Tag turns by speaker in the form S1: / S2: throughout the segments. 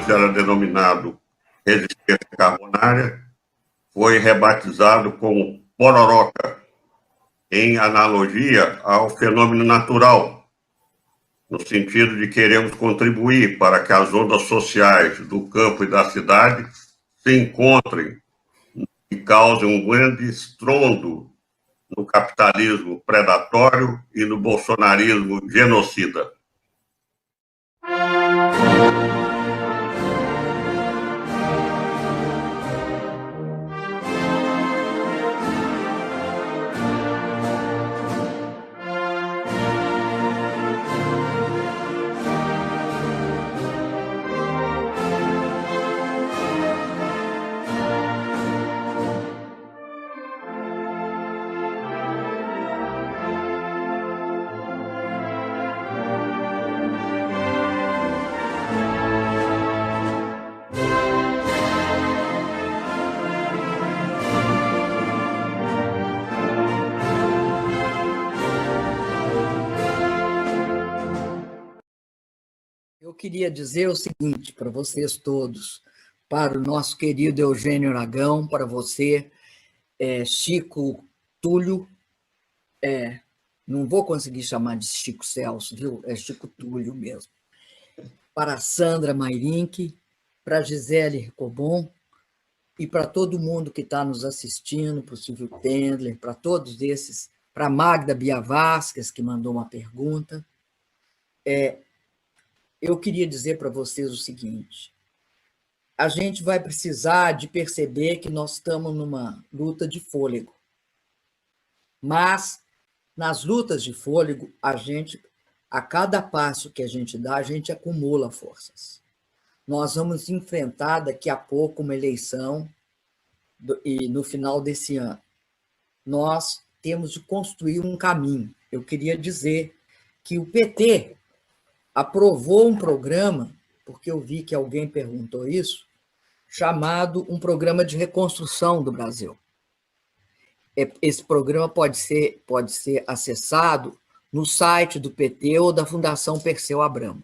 S1: antes era denominado resistência carbonária, foi rebatizado como pororoca, em analogia ao fenômeno natural, no sentido de queremos contribuir para que as ondas sociais do campo e da cidade se encontrem e causem um grande estrondo no capitalismo predatório e no bolsonarismo genocida.
S2: Eu queria dizer o seguinte para vocês todos, para o nosso querido Eugênio Aragão, para você, Chico Túlio, não vou conseguir chamar de Chico Celso, viu? É Chico Túlio mesmo. Para a Sandra Mairink, para a Gisele Ricobon e para todo mundo que está nos assistindo, para o Silvio Tendler, para todos esses, para a Magda Bia Vasquez, que mandou uma pergunta. Eu queria dizer para vocês o seguinte: a gente vai precisar de perceber que nós estamos numa luta de fôlego. Mas, nas lutas de fôlego, a cada passo que a gente dá, a gente acumula forças. Nós vamos enfrentar daqui a pouco uma eleição e no final desse ano. Nós temos de construir um caminho. Eu queria dizer que o PT aprovou um programa, porque eu vi que alguém perguntou isso, chamado um programa de reconstrução do Brasil. Esse programa pode ser acessado no site do PT ou da Fundação Perseu Abramo.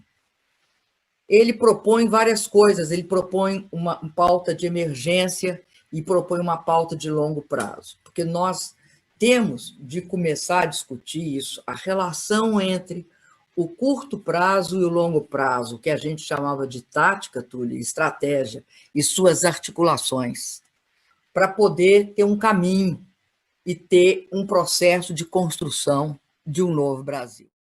S2: Ele propõe várias coisas, ele propõe uma pauta de emergência e propõe uma pauta de longo prazo, porque nós temos de começar a discutir isso, a relação entre o curto prazo e o longo prazo, que a gente chamava de tática, Túlio, estratégia, e suas articulações, para poder ter um caminho e ter um processo de construção de um novo Brasil.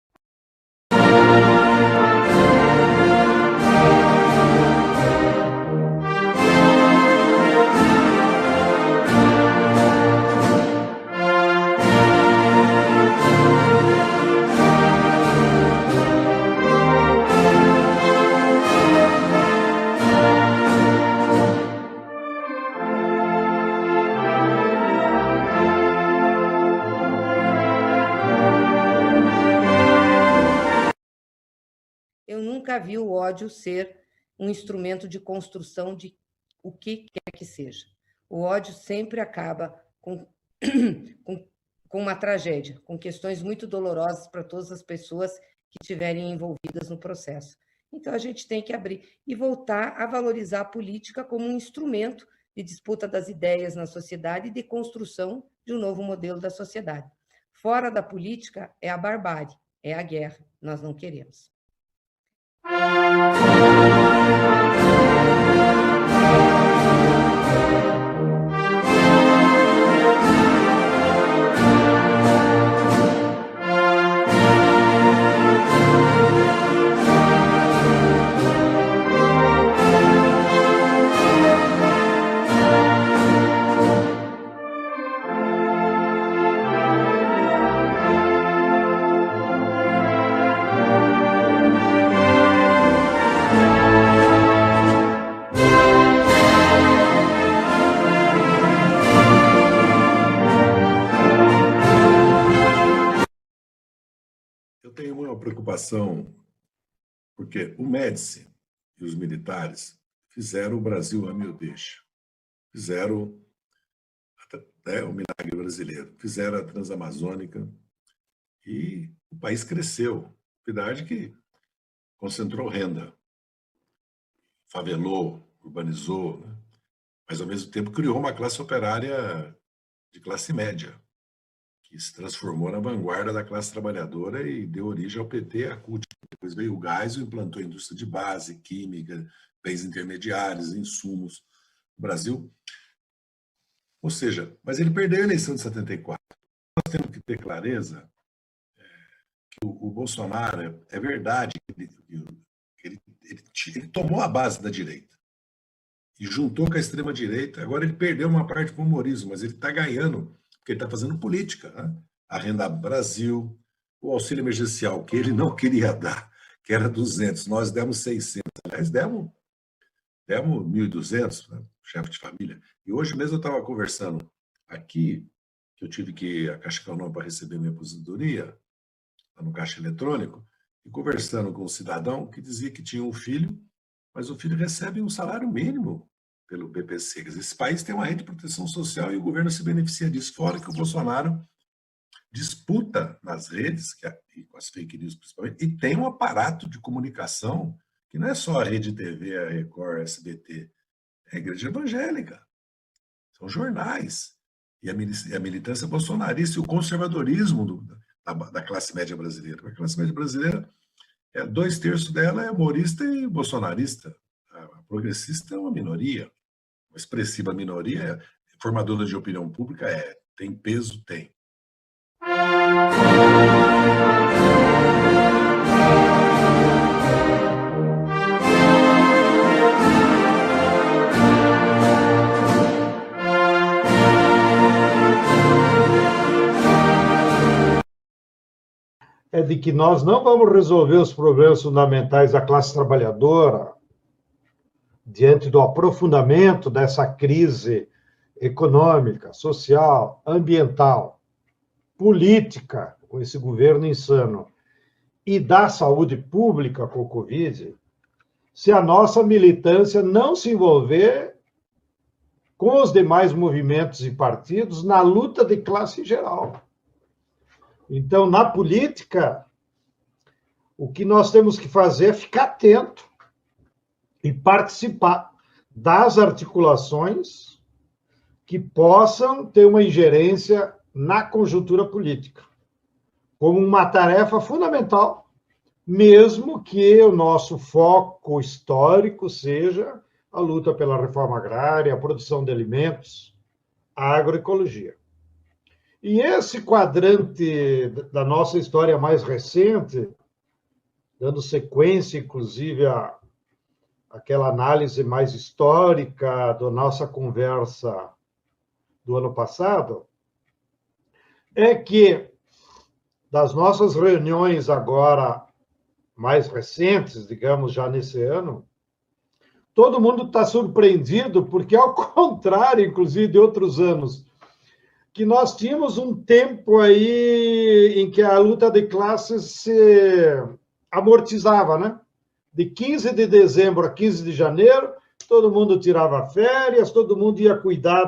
S3: Eu nunca vi o ódio ser um instrumento de construção de o que quer que seja. O ódio sempre acaba com uma tragédia, com questões muito dolorosas para todas as pessoas que estiverem envolvidas no processo. Então, a gente tem que abrir e voltar a valorizar a política como um instrumento de disputa das ideias na sociedade e de construção de um novo modelo da sociedade. Fora da política é a barbárie, é a guerra. Nós não queremos.
S4: Eu tenho uma preocupação, porque o Médici e os militares fizeram o Brasil ame ou deixe, fizeram o milagre brasileiro, fizeram a Transamazônica e o país cresceu, verdade que concentrou renda, favelou, urbanizou, né? Mas, ao mesmo tempo, criou uma classe operária de classe média, que se transformou na vanguarda da classe trabalhadora e deu origem ao PT e à CUT. Depois veio o Geisel e implantou a indústria de base, química, bens intermediários, insumos. O Brasil... Ou seja, mas ele perdeu a eleição de 74. Nós temos que ter clareza que o Bolsonaro, é verdade que ele tomou a base da direita e juntou com a extrema-direita. Agora ele perdeu uma parte para o humorismo, mas ele está ganhando, porque ele está fazendo política, né? A Renda Brasil, o auxílio emergencial, que ele não queria dar, que era 200, nós demos 600. Aliás, demos 1.200, né? Chefe de família. E hoje mesmo eu estava conversando aqui, que eu tive que ir a Caixa Econômica para receber minha aposentadoria, lá no caixa eletrônico, e conversando com um cidadão que dizia que tinha um filho, mas o filho recebe um salário mínimo pelo BPC. Quer dizer, esse país tem uma rede de proteção social e o governo se beneficia disso, fora que o Bolsonaro disputa nas redes, e com as fake news principalmente, e tem um aparato de comunicação que não é só a Rede TV, a Record, a SBT, é a Igreja Evangélica, são jornais, e a militância bolsonarista e o conservadorismo da classe média brasileira. A classe média brasileira, 2/3 dela é humorista e bolsonarista. A progressista é uma minoria, uma expressiva minoria, formadora de opinião pública tem peso, tem.
S5: É de que nós não vamos resolver os problemas fundamentais da classe trabalhadora diante do aprofundamento dessa crise econômica, social, ambiental, política, com esse governo insano, e da saúde pública com o Covid, se a nossa militância não se envolver com os demais movimentos e partidos na luta de classe em geral. Então, na política, o que nós temos que fazer é ficar atento e participar das articulações que possam ter uma ingerência na conjuntura política, como uma tarefa fundamental, mesmo que o nosso foco histórico seja a luta pela reforma agrária, a produção de alimentos, a agroecologia. E esse quadrante da nossa história mais recente, dando sequência, inclusive, àquela análise mais histórica da nossa conversa do ano passado, é que, das nossas reuniões agora mais recentes, digamos, já nesse ano, todo mundo está surpreendido, porque, ao contrário, inclusive, de outros anos, que nós tínhamos um tempo aí em que a luta de classes se amortizava, né? De 15 de dezembro a 15 de janeiro, todo mundo tirava férias, todo mundo ia cuidar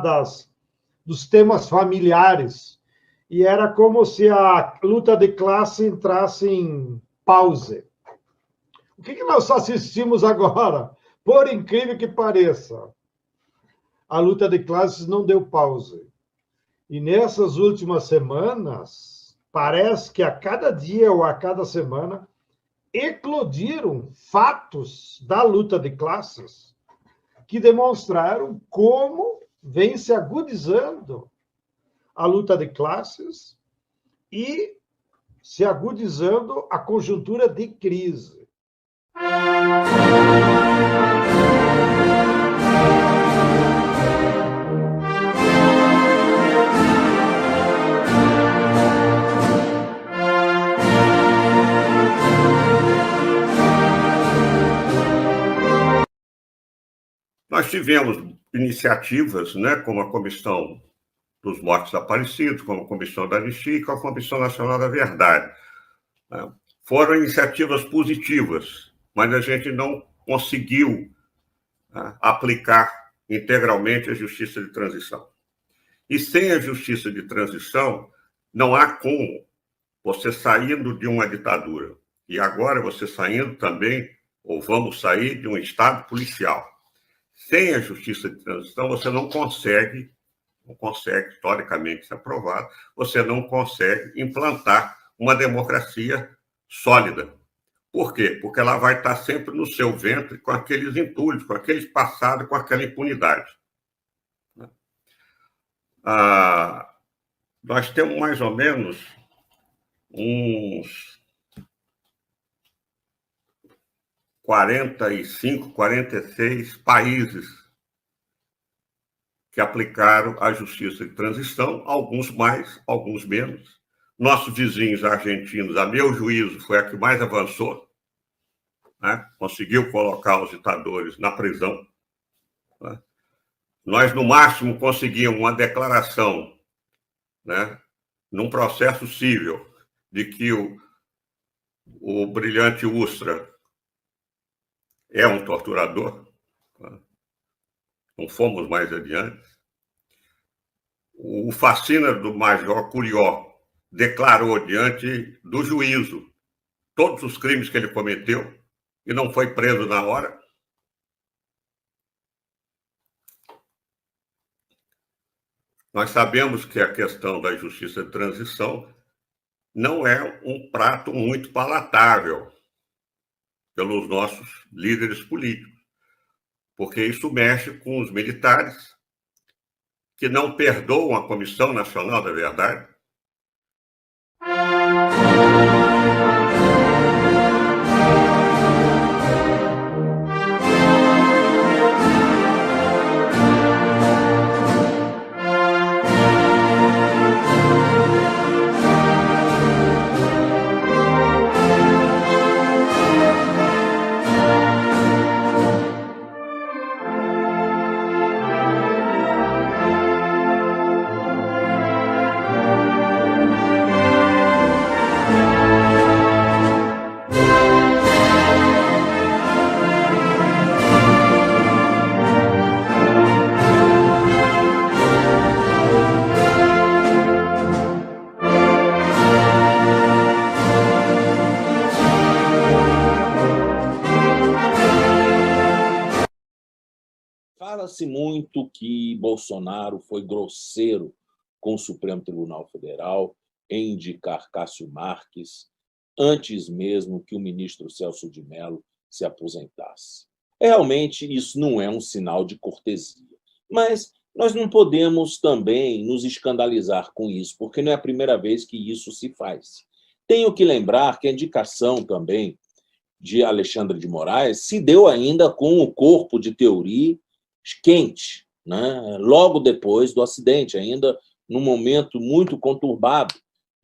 S5: dos temas familiares. E era como se a luta de classe entrasse em pause. O que nós assistimos agora? Por incrível que pareça, a luta de classes não deu pause. E nessas últimas semanas, parece que a cada dia ou a cada semana, eclodiram fatos da luta de classes que demonstraram como vem se agudizando a luta de classes e se agudizando a conjuntura de crise.
S1: Nós tivemos iniciativas, né, como a Comissão dos Mortos Desaparecidos, como a Comissão da Anistia e como a Comissão Nacional da Verdade. Foram iniciativas positivas, mas a gente não conseguiu aplicar integralmente a justiça de transição. E sem a justiça de transição, não há como você saindo de uma ditadura, e agora você saindo também ou vamos sair de um Estado policial. Sem a justiça de transição, você não consegue, historicamente isso é provado, você não consegue implantar uma democracia sólida. Por quê? Porque ela vai estar sempre no seu ventre com aqueles entulhos, com aqueles passados, com aquela impunidade. Nós temos mais ou menos uns 45, 46 países que aplicaram a justiça de transição, alguns mais, alguns menos. Nossos vizinhos argentinos, a meu juízo, foi a que mais avançou, né? Conseguiu colocar os ditadores na prisão, né? Nós, no máximo, conseguimos uma declaração, né, num processo civil, de que o brilhante Ustra é um torturador. Não fomos mais adiante. O Facina do Major Curió declarou diante do juízo todos os crimes que ele cometeu e não foi preso na hora. Nós sabemos que a questão da justiça de transição não é um prato muito palatável pelos nossos líderes políticos, porque isso mexe com os militares que não perdoam a Comissão Nacional da Verdade.
S6: Fala-se muito que Bolsonaro foi grosseiro com o Supremo Tribunal Federal em indicar Cássio Marques antes mesmo que o ministro Celso de Mello se aposentasse. Realmente, isso não é um sinal de cortesia. Mas nós não podemos também nos escandalizar com isso, porque não é a primeira vez que isso se faz. Tenho que lembrar que a indicação também de Alexandre de Moraes se deu ainda com o corpo de teoria quente, né? Logo depois do acidente, ainda num momento muito conturbado,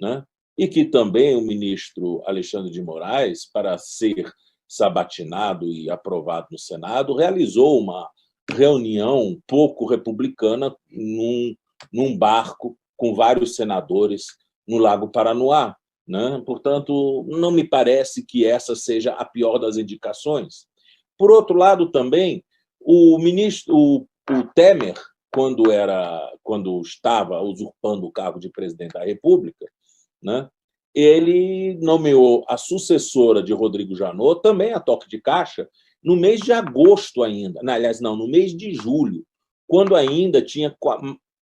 S6: né? E que também o ministro Alexandre de Moraes, para ser sabatinado e aprovado no Senado, realizou uma reunião pouco republicana num barco com vários senadores no Lago Paranoá, né? Portanto, não me parece que essa seja a pior das indicações. Por outro lado, também, o Temer, quando estava usurpando o cargo de presidente da República, né, ele nomeou a sucessora de Rodrigo Janot, também a toque de caixa, no mês de agosto ainda. Aliás, não, no mês de julho, quando ainda tinha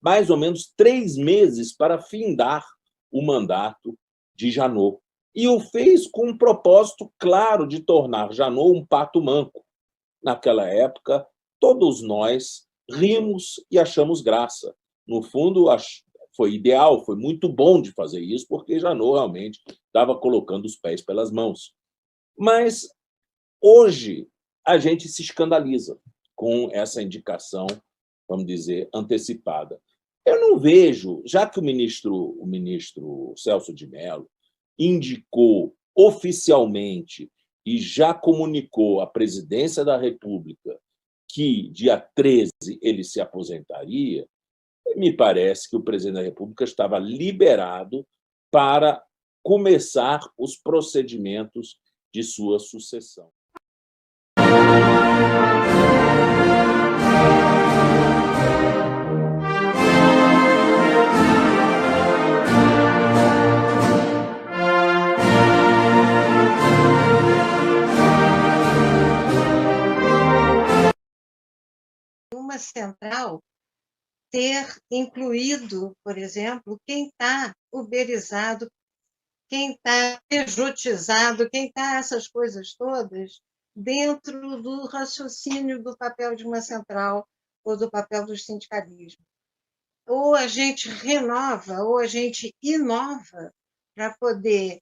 S6: mais ou menos 3 meses para findar o mandato de Janot. E o fez com um propósito claro de tornar Janot um pato manco. Naquela época, todos nós rimos e achamos graça. No fundo, foi ideal, foi muito bom de fazer isso, porque Janot realmente estava colocando os pés pelas mãos. Mas hoje a gente se escandaliza com essa indicação, vamos dizer, antecipada. Eu não vejo, já que o ministro Celso de Mello indicou oficialmente e já comunicou à presidência da República que dia 13 ele se aposentaria, me parece que o presidente da República estava liberado para começar os procedimentos de sua sucessão.
S7: uma central ter incluído, por exemplo, quem está uberizado, quem está pejotizado, quem está essas coisas todas dentro do raciocínio do papel de uma central ou do papel do sindicalismo. Ou a gente renova, ou a gente inova para poder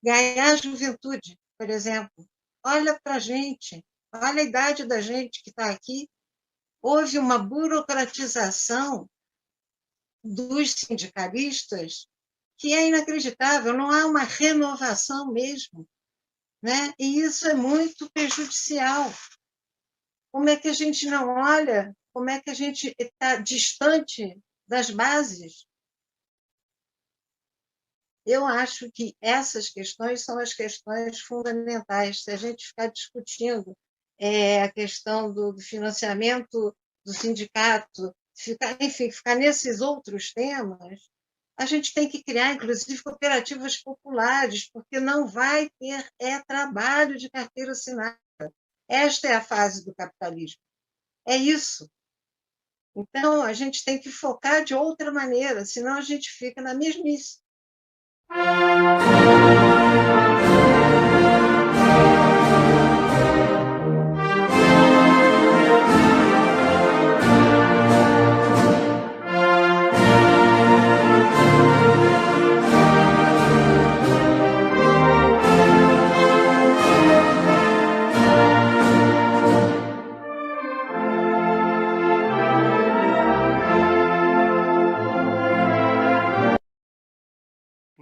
S7: ganhar a juventude, por exemplo. Olha para a gente, olha a idade da gente que está aqui. Houve uma burocratização dos sindicalistas que é inacreditável, não há uma renovação mesmo, né? E isso é muito prejudicial. Como é que a gente não olha? Como é que a gente está distante das bases? Eu acho que essas questões são as questões fundamentais. Se a gente ficar discutindo a questão do financiamento do sindicato, ficar nesses outros temas, a gente tem que criar, inclusive, cooperativas populares, porque não vai ter trabalho de carteira assinada. Esta é a fase do capitalismo. É isso. Então, a gente tem que focar de outra maneira, senão a gente fica na mesmice.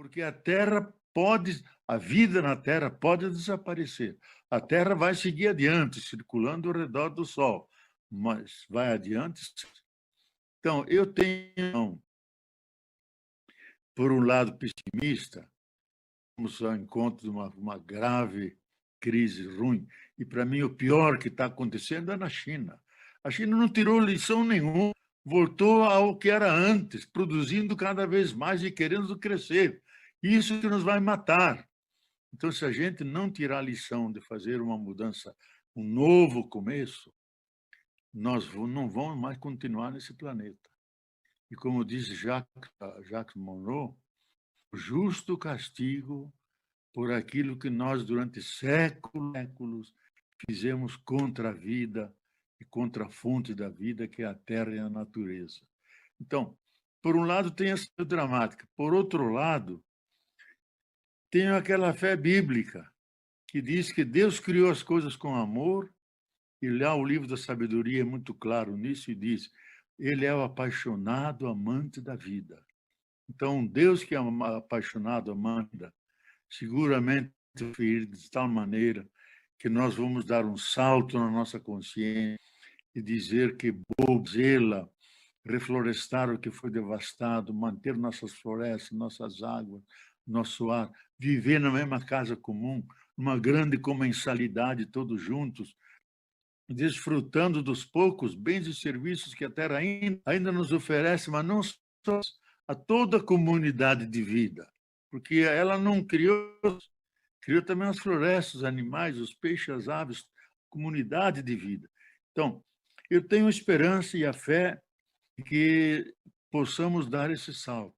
S8: Porque a vida na Terra pode desaparecer. A Terra vai seguir adiante, circulando ao redor do Sol, mas vai adiante. Então, eu tenho, por um lado, pessimista, vamos ao encontro de uma grave crise ruim, e, para mim, o pior que está acontecendo é na China. A China não tirou lição nenhuma, voltou ao que era antes, produzindo cada vez mais e querendo crescer. Isso que nos vai matar. Então, se a gente não tirar a lição de fazer uma mudança, um novo começo, nós não vamos mais continuar nesse planeta. E como diz Jacques Monroe, o justo castigo por aquilo que nós, durante séculos, fizemos contra a vida e contra a fonte da vida, que é a terra e a natureza. Então, por um lado, tem essa dramática. Por outro lado, tem aquela fé bíblica que diz que Deus criou as coisas com amor, e lá o livro da sabedoria é muito claro nisso, e diz: ele é o apaixonado amante da vida. Então, Deus que é apaixonado amante da vida, seguramente de tal maneira que nós vamos dar um salto na nossa consciência e dizer que zela, reflorestar o que foi devastado, manter nossas florestas, nossas águas, nosso ar, viver na mesma casa comum, numa grande comensalidade, todos juntos, desfrutando dos poucos bens e serviços que a Terra ainda nos oferece, mas não só a toda a comunidade de vida, porque ela não criou também as florestas, os animais, os peixes, as aves, comunidade de vida. Então, eu tenho esperança e a fé que possamos dar esse salto.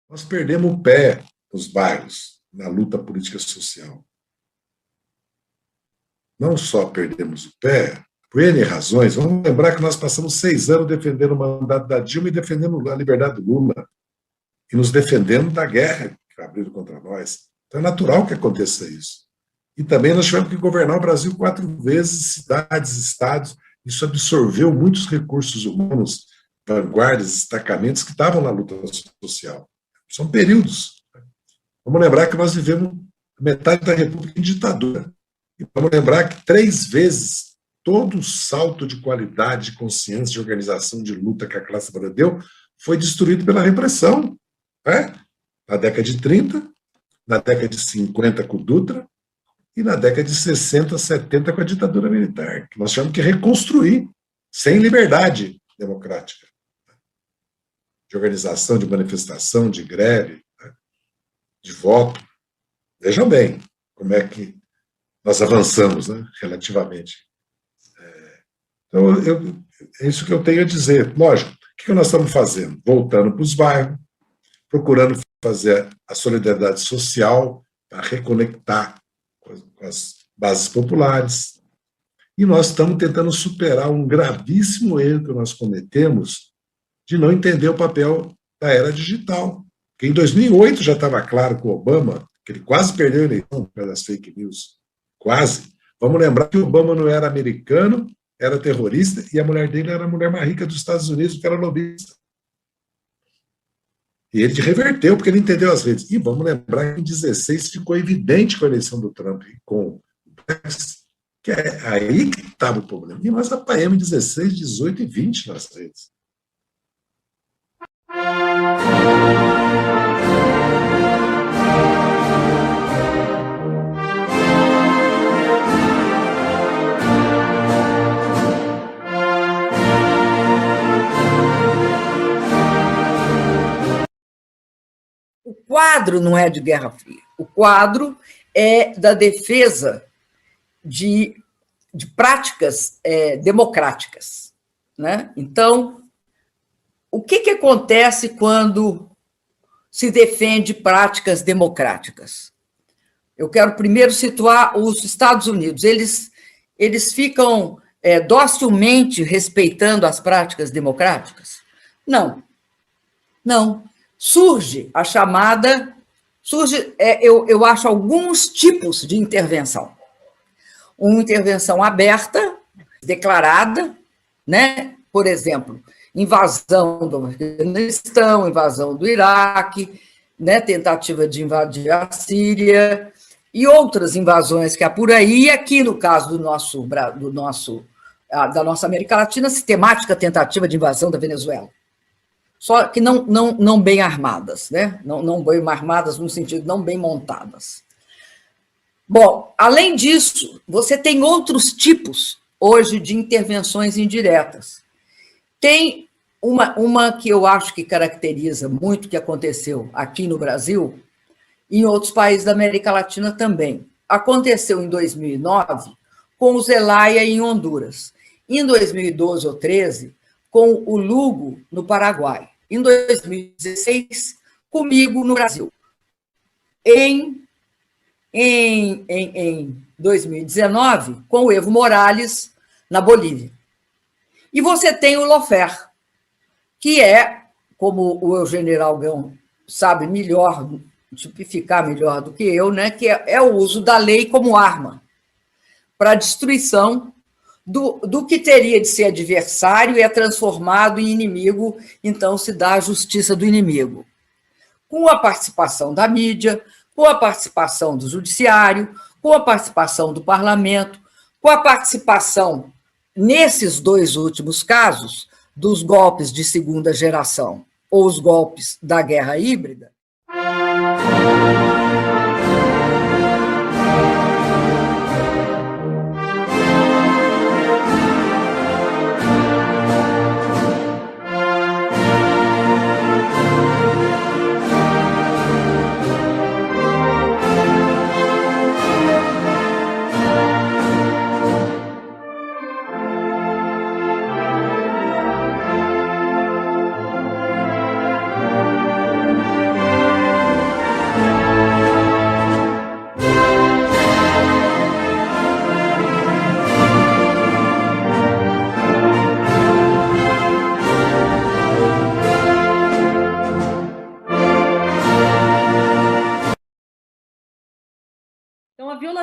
S4: Nós perdemos o pé nos bairros, na luta política social. Não só perdemos o pé, por N razões. Vamos lembrar que nós passamos 6 anos defendendo o mandato da Dilma e defendendo a liberdade do Lula. E nos defendendo da guerra que abriram contra nós. Então é natural que aconteça isso. E também nós tivemos que governar o Brasil 4 vezes, cidades, estados. Isso absorveu muitos recursos humanos, vanguardas, destacamentos que estavam na luta social. São períodos. Vamos lembrar que nós vivemos metade da República em ditadura. E vamos lembrar que 3 vezes todo o salto de qualidade, de consciência, de organização, de luta que a classe trabalhadora deu foi destruído pela repressão. Né? Na década de 30, na década de 50 com o Dutra e na década de 60, 70 com a ditadura militar, que nós tivemos que reconstruir sem liberdade democrática, de organização, de manifestação, de greve, de voto. Vejam bem como é que nós avançamos, né, relativamente. Então, é isso que eu tenho a dizer. Lógico, o que nós estamos fazendo? Voltando para os bairros, procurando fazer a solidariedade social para reconectar com as bases populares. E nós estamos tentando superar um gravíssimo erro que nós cometemos de não entender o papel da era digital. Porque em 2008 já estava claro com o Obama, que ele quase perdeu a eleição por causa das fake news. Quase. Vamos lembrar que o Obama não era americano, era terrorista, e a mulher dele era a mulher mais rica dos Estados Unidos, que era lobista. E ele reverteu, porque ele entendeu as redes. E vamos lembrar que em 2016 ficou evidente com a eleição do Trump e com o Brexit, que é aí que estava o problema. E nós apanhamos em 16, 18 e 20 nas redes.
S2: O quadro não é de Guerra Fria, o quadro é da defesa de práticas democráticas, né? Então, o que acontece quando se defende práticas democráticas? Eu quero primeiro situar os Estados Unidos. Eles ficam docilmente respeitando as práticas democráticas? Não. Surge a chamada... eu acho alguns tipos de intervenção. Uma intervenção aberta, declarada, né? Por exemplo, invasão do Afeganistão, invasão do Iraque, né? Tentativa de invadir a Síria e outras invasões que há por aí. E aqui, no caso da nossa América Latina, sistemática tentativa de invasão da Venezuela. Só que não bem armadas, né? Não bem armadas no sentido não bem montadas. Bom, além disso, você tem outros tipos hoje de intervenções indiretas. Tem uma que eu acho que caracteriza muito o que aconteceu aqui no Brasil e em outros países da América Latina também. Aconteceu em 2009 com o Zelaya em Honduras. Em 2012 ou 2013, com o Lugo no Paraguai. Em 2016, comigo no Brasil. Em 2019, com o Evo Morales na Bolívia. E você tem o lawfare, que é, como o Eugênio Eralgão sabe melhor, tipificar melhor do que eu, né, que é o uso da lei como arma para a destruição do que teria de ser adversário e é transformado em inimigo, então se dá a justiça do inimigo. Com a participação da mídia, com a participação do judiciário, com a participação do parlamento, com a participação, nesses dois últimos casos, dos golpes de segunda geração ou os golpes da guerra híbrida.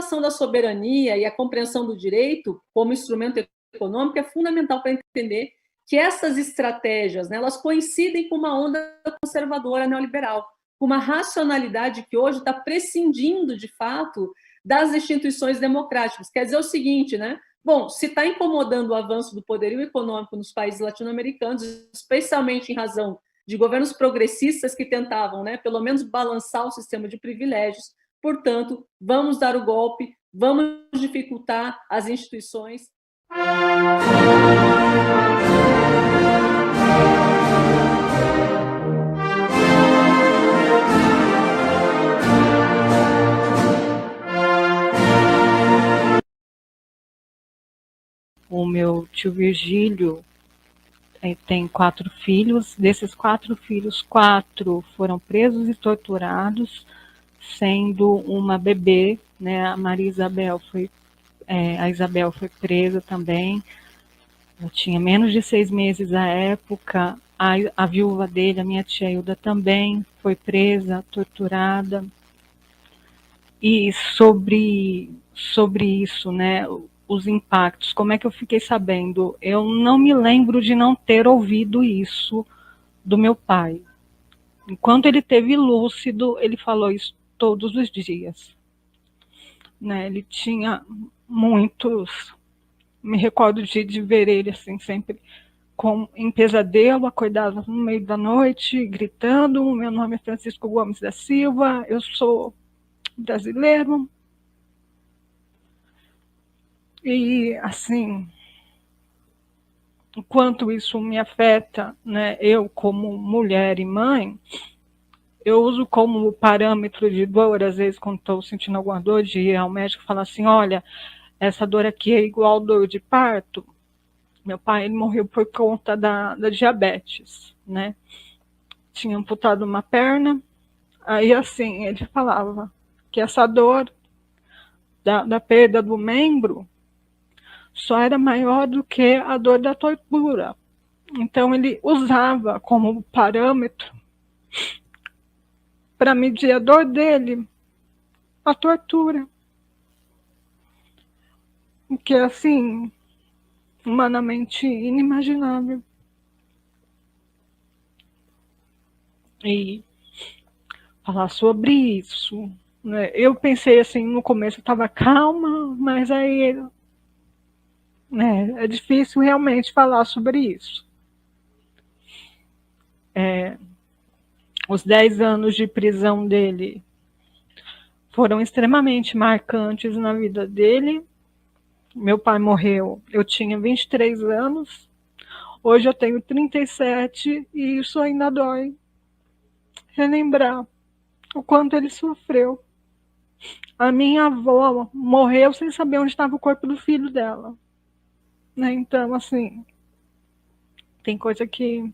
S9: violação da soberania e a compreensão do direito como instrumento econômico é fundamental para entender que essas estratégias, né, elas coincidem com uma onda conservadora neoliberal, com uma racionalidade que hoje está prescindindo, de fato, das instituições democráticas. Quer dizer o seguinte, né? Bom, se está incomodando o avanço do poderio econômico nos países latino-americanos, especialmente em razão de governos progressistas que tentavam, né, pelo menos balançar o sistema de privilégios. Portanto, vamos dar o golpe, vamos dificultar as instituições.
S10: O meu tio Virgílio tem 4 filhos. Desses 4 filhos, 4 foram presos e torturados, sendo uma bebê, né? A Maria Isabel a Isabel foi presa também. Ela tinha menos de 6 meses à época. A viúva dele, a minha tia Hilda, também foi presa, torturada. E sobre isso, né? Os impactos, como é que eu fiquei sabendo? Eu não me lembro de não ter ouvido isso do meu pai. Enquanto ele esteve lúcido, ele falou isso todos os dias. Né? Ele tinha muitos... Me recordo de ver ele assim, sempre em pesadelo, acordava no meio da noite, gritando: meu nome é Francisco Gomes da Silva, eu sou brasileiro. E, assim, enquanto isso me afeta, né, eu como mulher e mãe, eu uso como parâmetro de dor, às vezes, quando estou sentindo alguma dor, de ir ao médico e falar assim: olha, essa dor aqui é igual dor de parto. Meu pai, ele morreu por conta da diabetes, né? Tinha amputado uma perna, aí, assim, ele falava que essa dor da perda do membro só era maior do que a dor da tortura. Então, ele usava como parâmetro para medir a dor dele, a tortura. O que é, assim, humanamente inimaginável. E falar sobre isso, né? Eu pensei assim, no começo eu estava calma, mas aí, né, é difícil realmente falar sobre isso. Os 10 anos de prisão dele foram extremamente marcantes na vida dele. Meu pai morreu, eu tinha 23 anos, hoje eu tenho 37 e isso ainda dói. Relembrar o quanto ele sofreu. A minha avó morreu sem saber onde estava o corpo do filho dela. Né? Então, assim, tem coisa que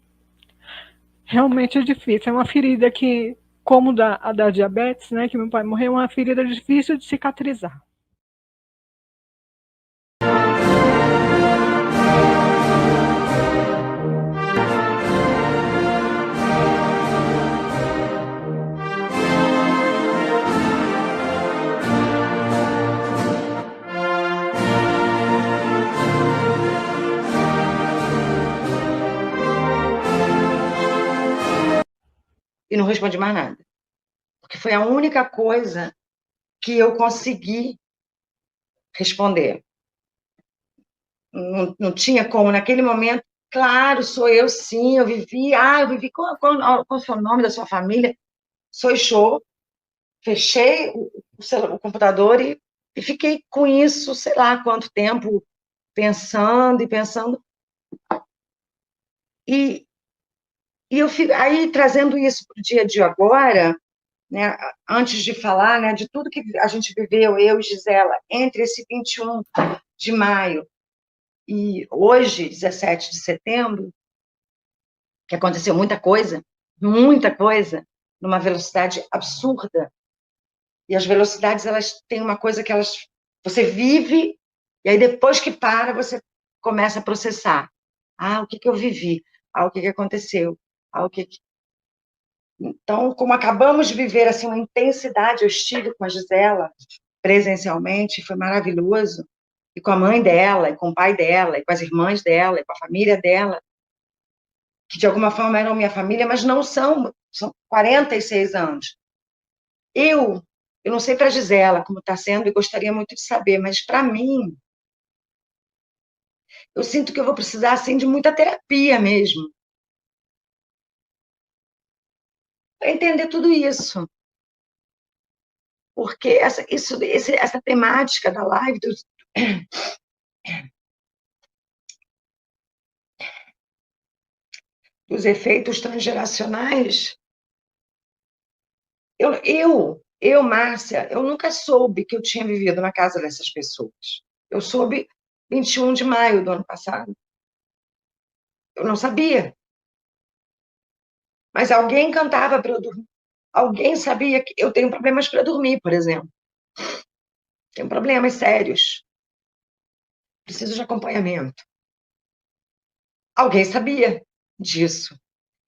S10: realmente é difícil. É uma ferida que, como a da diabetes, né, que meu pai morreu, é uma ferida difícil de cicatrizar.
S7: E não respondi mais nada. Porque foi a única coisa que eu consegui responder. Não tinha como, naquele momento, claro, sou eu sim, eu vivi, qual foi o nome da sua família? Sou Show. Fechei o computador e fiquei com isso, sei lá quanto tempo, pensando e pensando. E eu aí, trazendo isso para o dia de agora, né, antes de falar, né, de tudo que a gente viveu, eu e Gisela, entre esse 21 de maio e hoje, 17 de setembro, que aconteceu muita coisa, numa velocidade absurda. E as velocidades, elas têm uma coisa que você vive, e aí depois que para, você começa a processar. O que eu vivi? O que aconteceu? Então, como acabamos de viver assim, uma intensidade, eu estive com a Gisela presencialmente, foi maravilhoso, e com a mãe dela, e com o pai dela, e com as irmãs dela, e com a família dela, que de alguma forma eram minha família, mas não são 46 anos. Eu não sei para a Gisela como está sendo, e gostaria muito de saber, mas para mim, eu sinto que eu vou precisar assim, de muita terapia mesmo.
S11: para entender tudo isso. Porque essa temática da live dos efeitos transgeracionais, Márcia, eu nunca soube que eu tinha vivido na casa dessas pessoas. Eu soube 21 de maio do ano passado. Eu não sabia. Mas alguém cantava para eu dormir. Alguém sabia que eu tenho problemas para dormir, por exemplo. Tenho problemas sérios. Preciso de acompanhamento. Alguém sabia disso.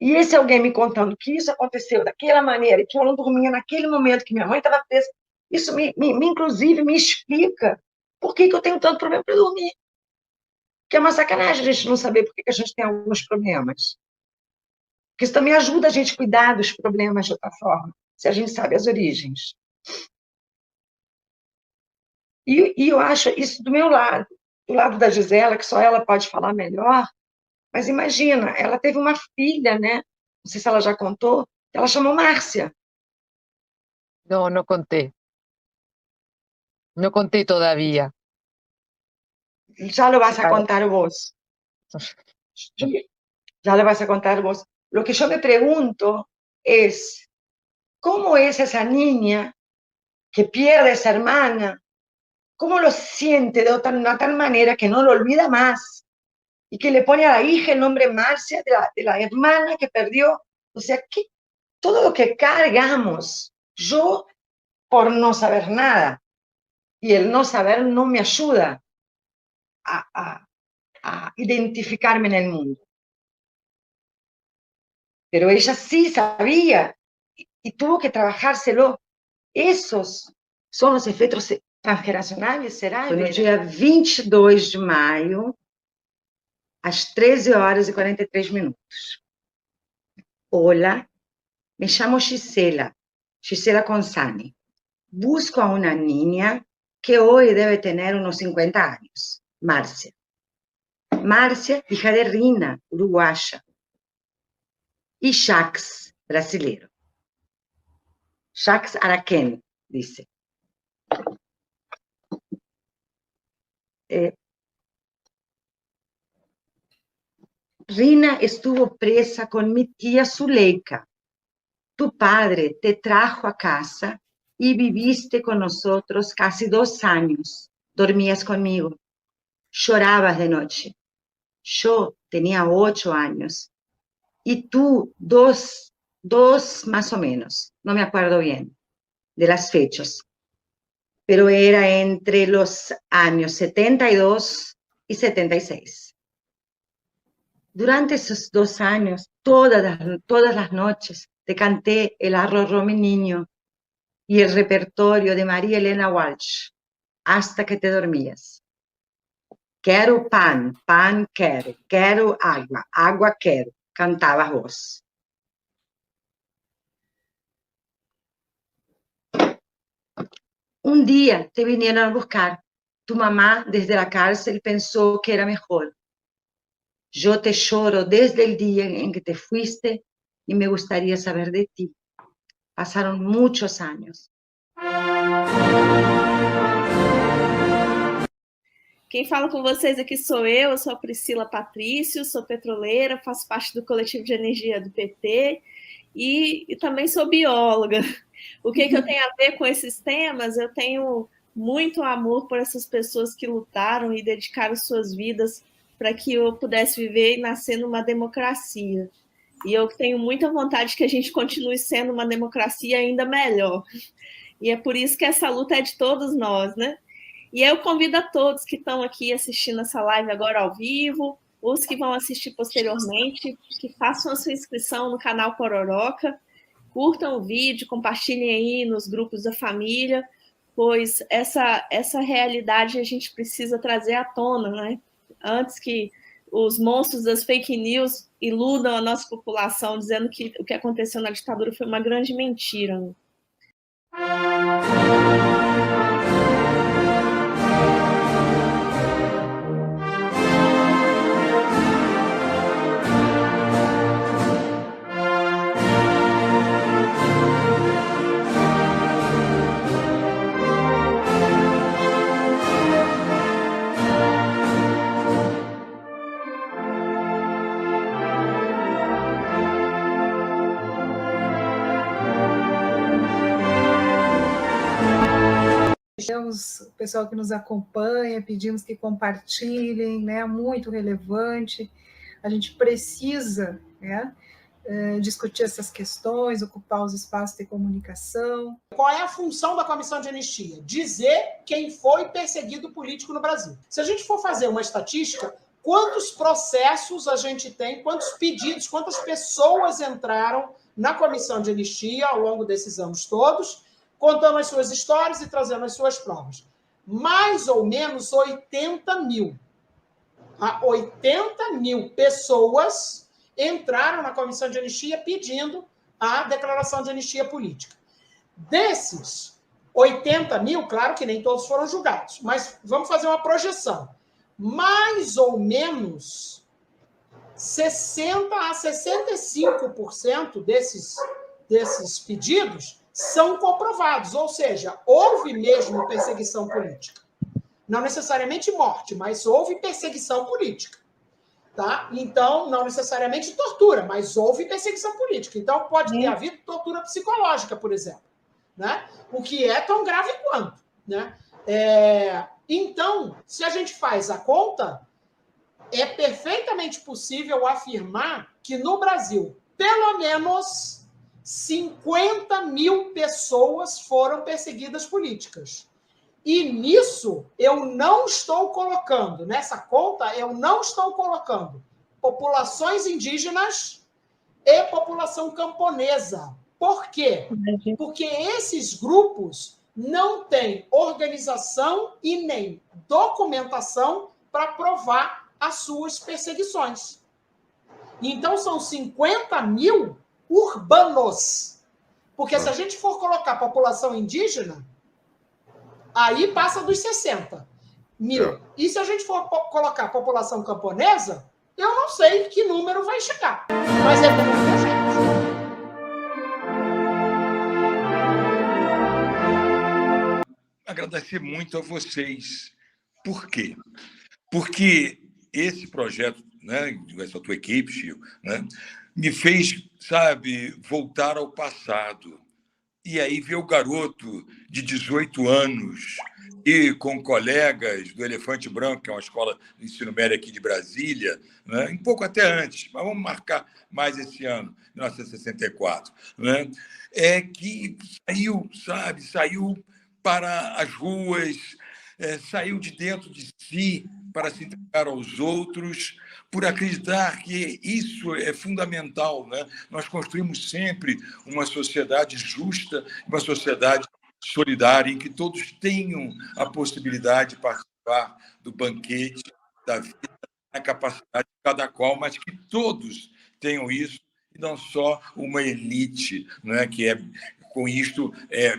S11: E esse alguém me contando que isso aconteceu daquela maneira, e que eu não dormia naquele momento, que minha mãe estava presa, isso, inclusive, me explica por que eu tenho tanto problema para dormir. Que é uma sacanagem a gente não saber por que a gente tem alguns problemas. Porque isso também ajuda a gente a cuidar dos problemas de outra forma, se a gente sabe as origens. E eu acho isso do meu lado, do lado da Gisela, que só ela pode falar melhor, mas imagina, ela teve uma filha, né? Não sei se ela já contou, ela chamou Márcia.
S12: No, no conté. No conté todavía.
S11: Ya lo vas a contar vos. Ya lo vas a contar vos. Lo que yo me pregunto es, ¿cómo es esa niña que pierde a esa hermana? ¿Cómo lo siente de una tal manera que no lo olvida más? Y que le pone a la hija el nombre Marcia, de la hermana que perdió. O sea, todo lo que cargamos, yo por no saber nada, y el no saber no me ayuda a identificarme en el mundo. Pero ella sí sabía y tuvo que trabajárselo. Esos son los efeitos transgeracionais, será? Foi no dia 22 de maio, às 13h43. Hola, me llamo Gisela Consani. Busco a una niña que hoy debe tener unos 50 años, Márcia. Márcia, hija de Rina, uruguaya, y Jacques, brasileiro. Jacques Araquém, dice. Rina estuvo presa con mi tía Zuleika. Tu padre te trajo a casa y viviste con nosotros casi 2 años. Dormías conmigo. Llorabas de noche. Yo tenía 8 años. Y tú, 2 más o menos. No me acuerdo bien de las fechas. Pero era entre los años 72 y 76. Durante esos 2 años, todas las noches, te canté el Arrorró mi niño y el repertorio de María Elena Walsh, hasta que te dormías. Quero pan, pan quero água, água quero, cantabas vos. Un día te vinieron a buscar. Tu mamá, desde la cárcel, pensó que era mejor. Yo te lloro desde el día en que te fuiste y me gustaría saber de ti. Pasaron muchos años.
S13: Quem fala com vocês aqui sou eu sou a Priscila Patrício, sou petroleira, faço parte do coletivo de energia do PT e também sou bióloga. O que eu tenho a ver com esses temas? Eu tenho muito amor por essas pessoas que lutaram e dedicaram suas vidas para que eu pudesse viver e nascer numa democracia. E eu tenho muita vontade que a gente continue sendo uma democracia ainda melhor. E é por isso que essa luta é de todos nós, né? E eu convido a todos que estão aqui assistindo essa live agora ao vivo, os que vão assistir posteriormente, que façam a sua inscrição no canal Pororoca, curtam o vídeo, compartilhem aí nos grupos da família, pois essa realidade a gente precisa trazer à tona, né? Antes que os monstros das fake news iludam a nossa população, dizendo que o que aconteceu na ditadura foi uma grande mentira. Né?
S14: temos o pessoal que nos acompanha, pedimos que compartilhem, né? Muito relevante. A gente precisa, né, discutir essas questões, ocupar os espaços de comunicação.
S15: Qual é a função da Comissão de Anistia? Dizer quem foi perseguido político no Brasil. Se a gente for fazer uma estatística, quantos processos a gente tem, quantos pedidos, quantas pessoas entraram na Comissão de Anistia ao longo desses anos todos, contando as suas histórias e trazendo as suas provas. Mais ou menos 80 mil. 80 mil pessoas entraram na Comissão de Anistia pedindo a declaração de anistia política. Desses 80 mil, claro que nem todos foram julgados, mas vamos fazer uma projeção. Mais ou menos 60% a 65% desses pedidos são comprovados, ou seja, houve mesmo perseguição política. Não necessariamente morte, mas houve perseguição política. Tá? Então, não necessariamente tortura, mas houve perseguição política. Então, pode ter havido tortura psicológica, por exemplo, né? O que é tão grave quanto. Né? Então, se a gente faz a conta, é perfeitamente possível afirmar que no Brasil, pelo menos 50 mil pessoas foram perseguidas políticas. E nisso, eu não estou colocando, nessa conta, eu não estou colocando populações indígenas e população camponesa. Por quê? Porque esses grupos não têm organização e nem documentação para provar as suas perseguições. Então, são 50 mil urbanos. Porque se a gente for colocar população indígena, aí passa dos 60 mil. E se a gente for colocar população camponesa, eu não sei que número vai chegar. Mas é muita gente.
S16: Agradecer muito a vocês. Por quê? Porque esse projeto, né, essa tua equipe, Chico, né, me fez, sabe, voltar ao passado. E aí ver o garoto de 18 anos e com colegas do Elefante Branco, que é uma escola de ensino médio aqui de Brasília, né? Um pouco até antes, mas vamos marcar mais esse ano, 1964, né? Que saiu, sabe, saiu para as ruas, saiu de dentro de si para se entregar aos outros, por acreditar que isso é fundamental, né? Nós construímos sempre uma sociedade justa, uma sociedade solidária, em que todos tenham a possibilidade de participar do banquete da vida, na capacidade de cada qual, mas que todos tenham isso, e não só uma elite, né, que é com isto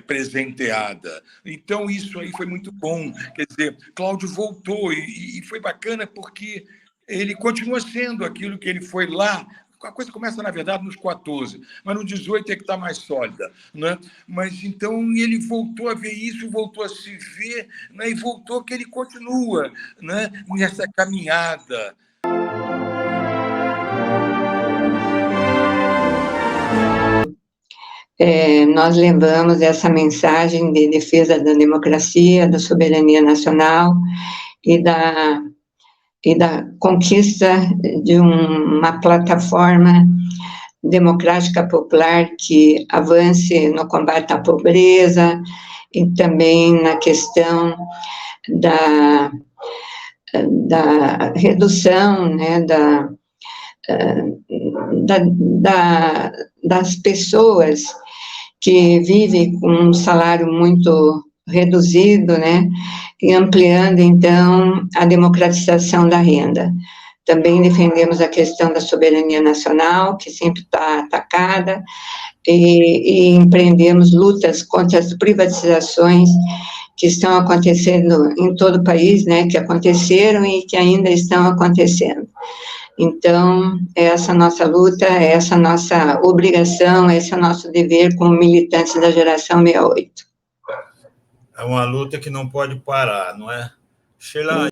S16: presenteada. Então, isso aí foi muito bom. Quer dizer, Cláudio voltou e foi bacana porque ele continua sendo aquilo que ele foi lá. A coisa começa, na verdade, nos 14, mas no 18 é que está mais sólida. Né? Mas, então, ele voltou a ver isso, voltou a se ver, né? E voltou que ele continua, né, nessa caminhada.
S17: Nós levamos essa mensagem de defesa da democracia, da soberania nacional e da conquista de uma plataforma democrática popular que avance no combate à pobreza e também na questão da redução, né, das pessoas que vivem com um salário muito reduzido, né, e ampliando, então, a democratização da renda. Também defendemos a questão da soberania nacional, que sempre está atacada, e empreendemos lutas contra as privatizações que estão acontecendo em todo o país, né, que aconteceram e que ainda estão acontecendo. Então, essa nossa luta, essa nossa obrigação, esse é o nosso dever como militantes da geração 68.
S18: É uma luta que não pode parar, não é? Sheila...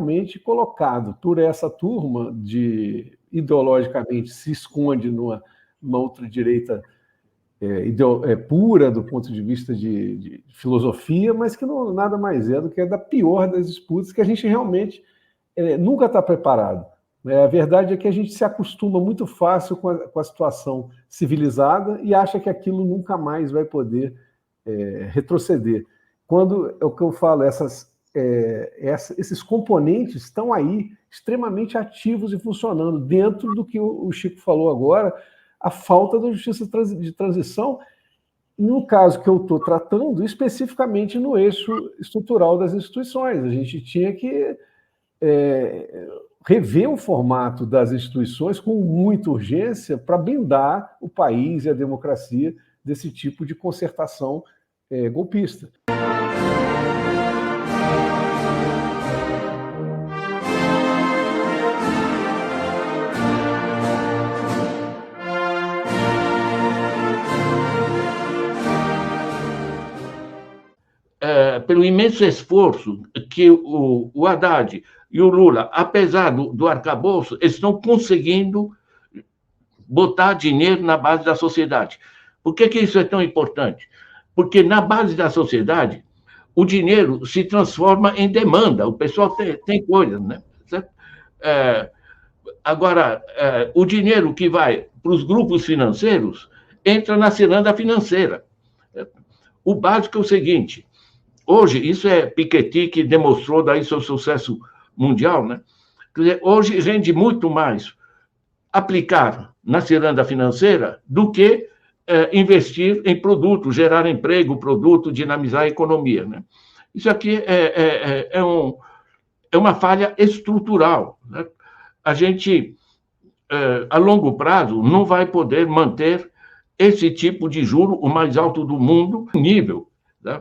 S19: realmente colocado por essa turma de ideologicamente se esconde numa ultradireita pura do ponto de vista de filosofia, mas que não nada mais é do que a da pior das disputas, que a gente realmente nunca está preparado. A verdade é que a gente se acostuma muito fácil com a situação civilizada e acha que aquilo nunca mais vai poder retroceder. Quando é o que eu falo, esses componentes estão aí extremamente ativos e funcionando dentro do que o Chico falou agora, a falta da justiça de transição, no caso que eu estou tratando, especificamente no eixo estrutural das instituições. A gente tinha que rever o formato das instituições com muita urgência para blindar o país e a democracia desse tipo de concertação golpista.
S20: Pelo imenso esforço que o Haddad e o Lula, apesar do arcabouço, estão conseguindo botar dinheiro na base da sociedade. Por que isso é tão importante? Porque na base da sociedade, o dinheiro se transforma em demanda, o pessoal tem coisas, né? Agora, o dinheiro que vai para os grupos financeiros entra na ciranda financeira. O básico é o seguinte: hoje, isso é Piketty que demonstrou daí seu sucesso mundial, né? Quer dizer, hoje rende muito mais aplicar na ciranda financeira do que investir em produto, gerar emprego, produto, dinamizar a economia, né? Isso aqui é uma falha estrutural, né? A gente, a longo prazo, não vai poder manter esse tipo de juro, o mais alto do mundo, nível, né?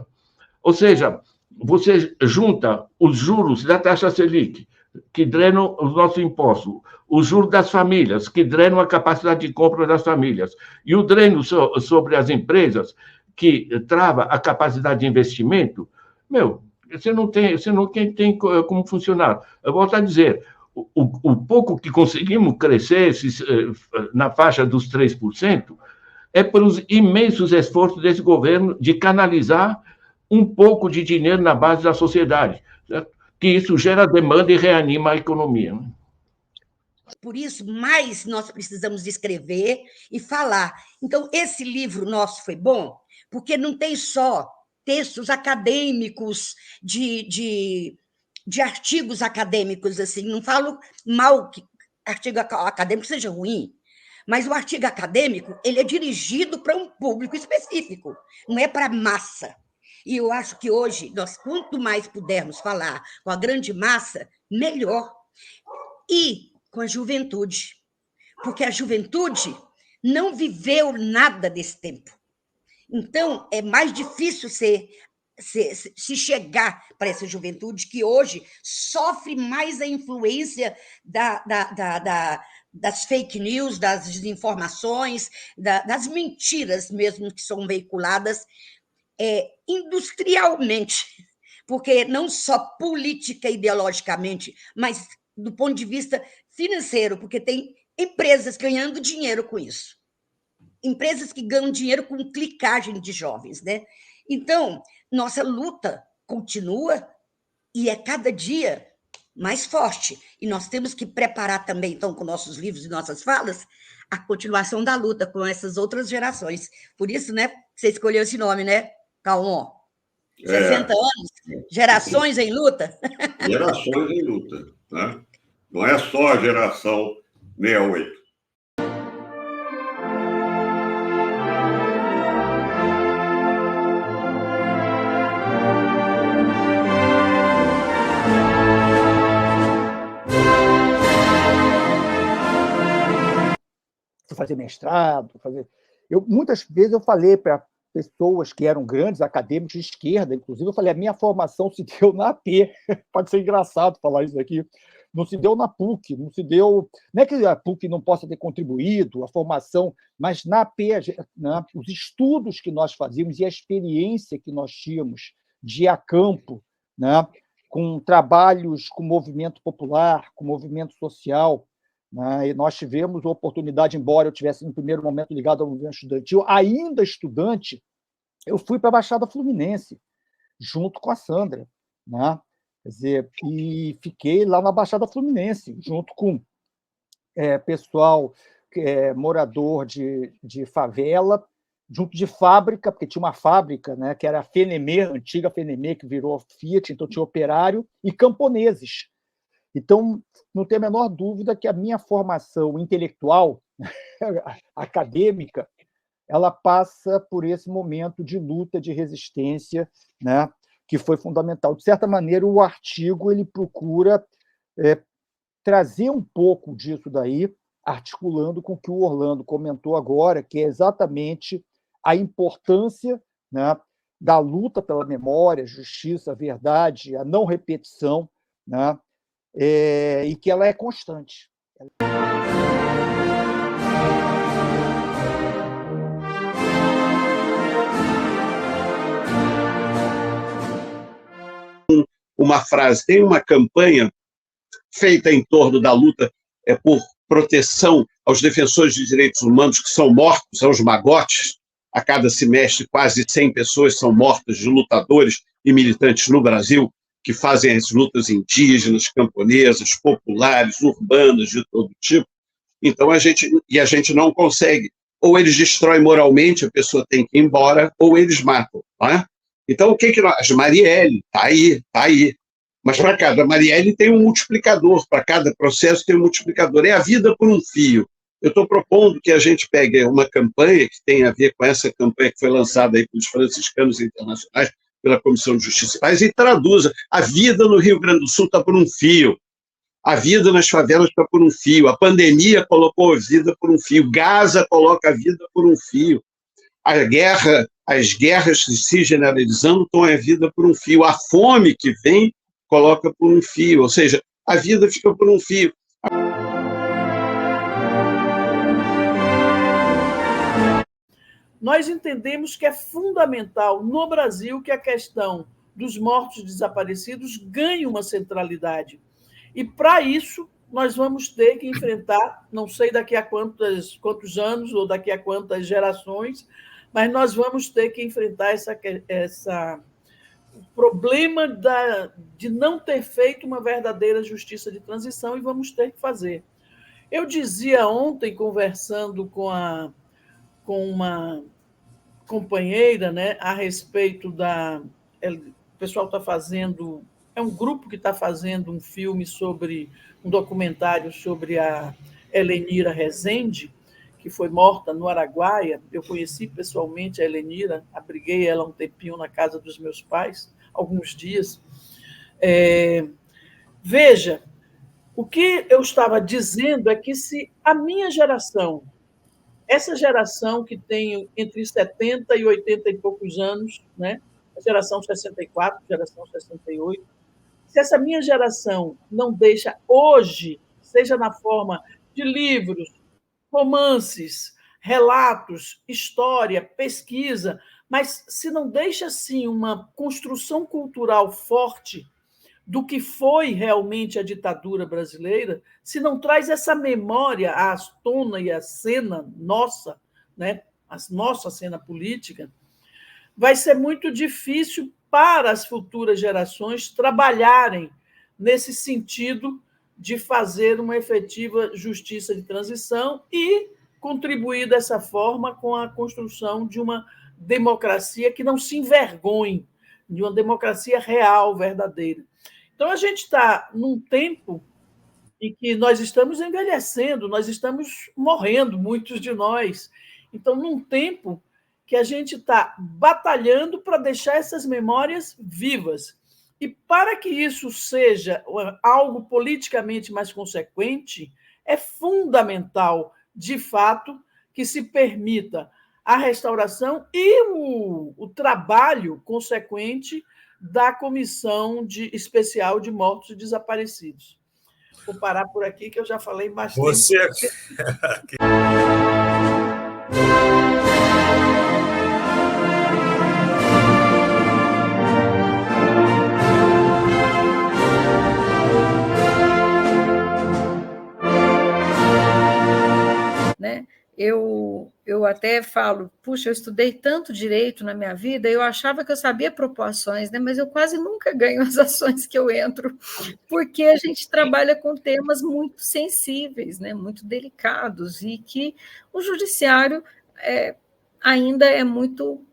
S20: Ou seja, você junta os juros da taxa Selic, que drenam os nossos impostos, os juros das famílias, que drenam a capacidade de compra das famílias, e o dreno sobre as empresas, que trava a capacidade de investimento, você não tem como funcionar. Eu volto a dizer, o pouco que conseguimos crescer na faixa dos 3% é pelos imensos esforços desse governo de canalizar um pouco de dinheiro na base da sociedade, certo? Que isso gera demanda e reanima a economia, né?
S21: Por isso, mais nós precisamos escrever e falar. Então, esse livro nosso foi bom, porque não tem só textos acadêmicos, de artigos acadêmicos, assim, não falo mal que artigo acadêmico seja ruim, mas o artigo acadêmico ele é dirigido para um público específico, não é para a massa. E eu acho que hoje, nós, quanto mais pudermos falar com a grande massa, melhor. E com a juventude, porque a juventude não viveu nada desse tempo. Então, é mais difícil se chegar para essa juventude que hoje sofre mais a influência das fake news, das desinformações, das mentiras mesmo que são veiculadas industrialmente, porque não só política ideologicamente, mas do ponto de vista financeiro, porque tem empresas ganhando dinheiro com isso. Empresas que ganham dinheiro com clicagem de jovens, né? Então, nossa luta continua e é cada dia mais forte. E nós temos que preparar também, então, com nossos livros e nossas falas, a continuação da luta com essas outras gerações. Por isso, né, você escolheu esse nome, né, Calmon? 60 anos, gerações em luta.
S1: Gerações em luta, né? Não é só a geração 68.
S22: Fazer mestrado, muitas vezes eu falei para pessoas que eram grandes acadêmicos de esquerda, inclusive, eu falei, a minha formação se deu na AP, pode ser engraçado falar isso aqui, não se deu na PUC, não se deu, não é que a PUC não possa ter contribuído, a formação, mas na AP, né, os estudos que nós fazíamos e a experiência que nós tínhamos de ir a campo, né, com trabalhos com movimento popular, com movimento social, né? E nós tivemos a oportunidade, embora eu tivesse, no primeiro momento, ligado ao movimento estudantil, ainda estudante, eu fui para a Baixada Fluminense, junto com a Sandra, né? Quer dizer, e fiquei lá na Baixada Fluminense, junto com pessoal morador de favela, junto de fábrica, porque tinha uma fábrica, né, que era a Fenemê, a antiga Fenemê, que virou Fiat, então tinha operário, e camponeses. Então, não tem a menor dúvida que a minha formação intelectual, acadêmica, ela passa por esse momento de luta, de resistência, né, que foi fundamental. De certa maneira, o artigo ele procura trazer um pouco disso daí, articulando com o que o Orlando comentou agora, que é exatamente a importância, né, da luta pela memória, justiça, verdade, a não repetição, né, e que ela é constante.
S3: Uma frase, tem uma campanha feita em torno da luta por proteção aos defensores de direitos humanos que são mortos, aos magotes. A cada semestre, quase 100 pessoas são mortas de lutadores e militantes no Brasil que fazem as lutas indígenas, camponesas, populares, urbanas, de todo tipo. Então, a gente não consegue. Ou eles destroem moralmente, a pessoa tem que ir embora, ou eles matam. Não é? Então, o que nós... Marielle, está aí. Mas para cada Marielle tem um multiplicador, para cada processo tem um multiplicador. É a vida por um fio. Eu estou propondo que a gente pegue uma campanha que tem a ver com essa campanha que foi lançada aí pelos franciscanos internacionais, pela Comissão de Justiça e Paz, e traduza. A vida no Rio Grande do Sul está por um fio. A vida nas favelas está por um fio. A pandemia colocou a vida por um fio. Gaza coloca a vida por um fio. As guerras se generalizando estão a vida por um fio. A fome que vem coloca por um fio. Ou seja, a vida fica por um fio.
S5: Nós entendemos que é fundamental no Brasil que a questão dos mortos desaparecidos ganhe uma centralidade. E, para isso, nós vamos ter que enfrentar, não sei daqui a quantos anos ou daqui a quantas gerações, mas nós vamos ter que enfrentar o problema de não ter feito uma verdadeira justiça de transição e vamos ter que fazer. Eu dizia ontem, conversando com uma companheira, né, a respeito o pessoal está fazendo... É um grupo que está fazendo um filme um documentário sobre a Helenira Rezende, que foi morta no Araguaia. Eu conheci pessoalmente a Helenira, abriguei ela um tempinho na casa dos meus pais, alguns dias. Veja, o que eu estava dizendo é que se a minha geração, essa geração que tem entre 70 e 80 e poucos anos, né? A geração 64, geração 68, se essa minha geração não deixa hoje, seja na forma de livros, romances, relatos, história, pesquisa, mas se não deixa, assim, uma construção cultural forte do que foi realmente a ditadura brasileira, se não traz essa memória à tona e à cena nossa, né, a nossa cena política, vai ser muito difícil para as futuras gerações trabalharem nesse sentido de fazer uma efetiva justiça de transição e contribuir dessa forma com a construção de uma democracia que não se envergonhe, de uma democracia real, verdadeira. Então, a gente está num tempo em que nós estamos envelhecendo, nós estamos morrendo, muitos de nós. Então, num tempo que a gente está batalhando para deixar essas memórias vivas. E para que isso seja algo politicamente mais consequente, é fundamental, de fato, que se permita a restauração e o trabalho consequente da Comissão Especial de Mortos e Desaparecidos. Vou parar por aqui, que eu já falei bastante.
S6: eu até falo, puxa, eu estudei tanto direito na minha vida, eu achava que eu sabia propor ações, né? Mas eu quase nunca ganho as ações que eu entro, porque a gente trabalha com temas muito sensíveis, né? Muito delicados, e que o judiciário ainda é muito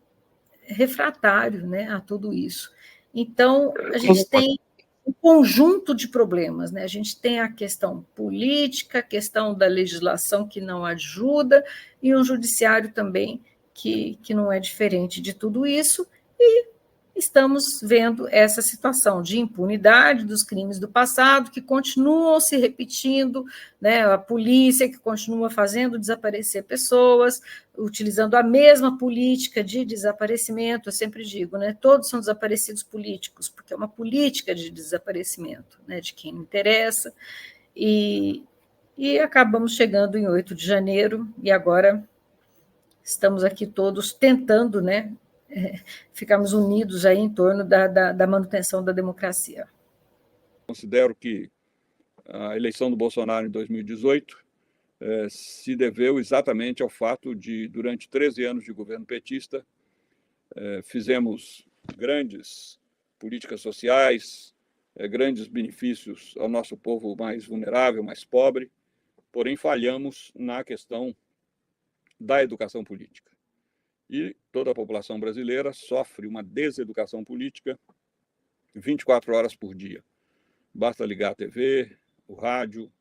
S6: refratário, né, a tudo isso. Então, a gente tem um conjunto de problemas, né? A gente tem a questão política, a questão da legislação que não ajuda, e um judiciário também que não é diferente de tudo isso, e estamos vendo essa situação de impunidade dos crimes do passado, que continuam se repetindo, né? A polícia que continua fazendo desaparecer pessoas, utilizando a mesma política de desaparecimento, eu sempre digo, né? Todos são desaparecidos políticos, porque é uma política de desaparecimento, né? De quem não interessa, e acabamos chegando em 8 de janeiro, e agora estamos aqui todos tentando, né? Ficarmos unidos aí em torno da manutenção da democracia.
S8: Considero que a eleição do Bolsonaro em 2018 se deveu exatamente ao fato de, durante 13 anos de governo petista, fizemos grandes políticas sociais, grandes benefícios ao nosso povo mais vulnerável, mais pobre, porém falhamos na questão da educação política. E toda a população brasileira sofre uma deseducação política 24 horas por dia. Basta ligar a TV, o rádio,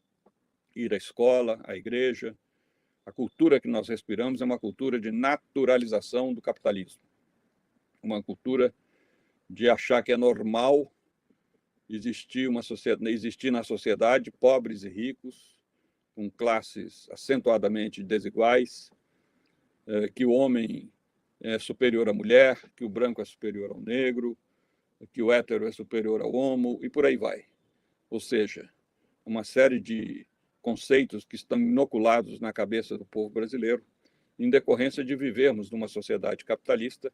S8: ir à escola, à igreja. A cultura que nós respiramos é uma cultura de naturalização do capitalismo. Uma cultura de achar que é normal existir na sociedade pobres e ricos, com classes acentuadamente desiguais, que o homem é superior à mulher, que o branco é superior ao negro, que o hétero é superior ao homo, e por aí vai. Ou seja, uma série de conceitos que estão inoculados na cabeça do povo brasileiro, em decorrência de vivermos numa sociedade capitalista,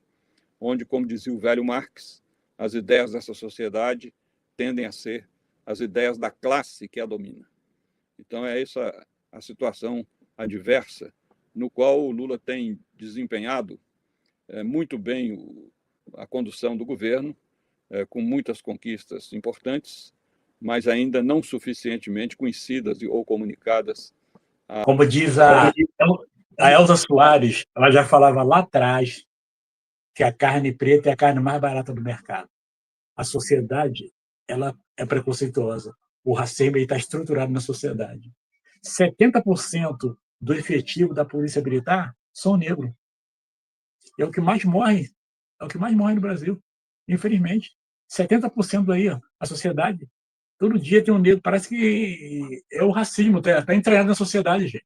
S8: onde, como dizia o velho Marx, as ideias dessa sociedade tendem a ser as ideias da classe que a domina. Então, é essa a situação adversa no qual o Lula tem desempenhado muito bem a condução do governo, com muitas conquistas importantes, mas ainda não suficientemente conhecidas ou comunicadas.
S23: Como diz a Elza Soares, ela já falava lá atrás que a carne preta é a carne mais barata do mercado. A sociedade, ela é preconceituosa. O racismo está estruturado na sociedade. 70% do efetivo da polícia militar são negros. É o que mais morre, no Brasil, infelizmente. 70% aí, a sociedade, todo dia tem um negro. Parece que é o racismo, está entranhado na sociedade, gente.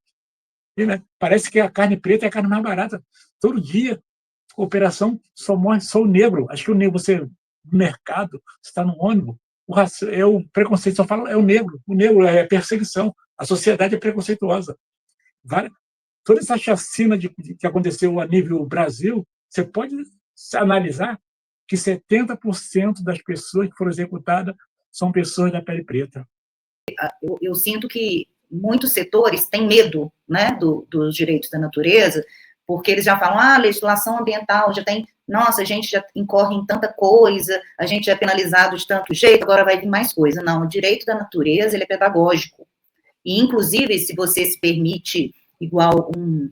S23: E, né, parece que a carne preta é a carne mais barata. Todo dia, operação, só morre só o negro. Acho que o negro, você no mercado, você está no ônibus, o preconceito só fala é o negro é perseguição. A sociedade é preconceituosa. Toda essa chacina que aconteceu a nível Brasil, você pode analisar que 70% das pessoas que foram executadas são pessoas da pele preta.
S24: Eu sinto que muitos setores têm medo, né, dos direitos da natureza, porque eles já falam, a legislação ambiental já tem, nossa, a gente já incorre em tanta coisa, a gente é penalizado de tanto jeito, agora vai vir mais coisa. Não, o direito da natureza, ele é pedagógico. E, inclusive, se você se permite, igual um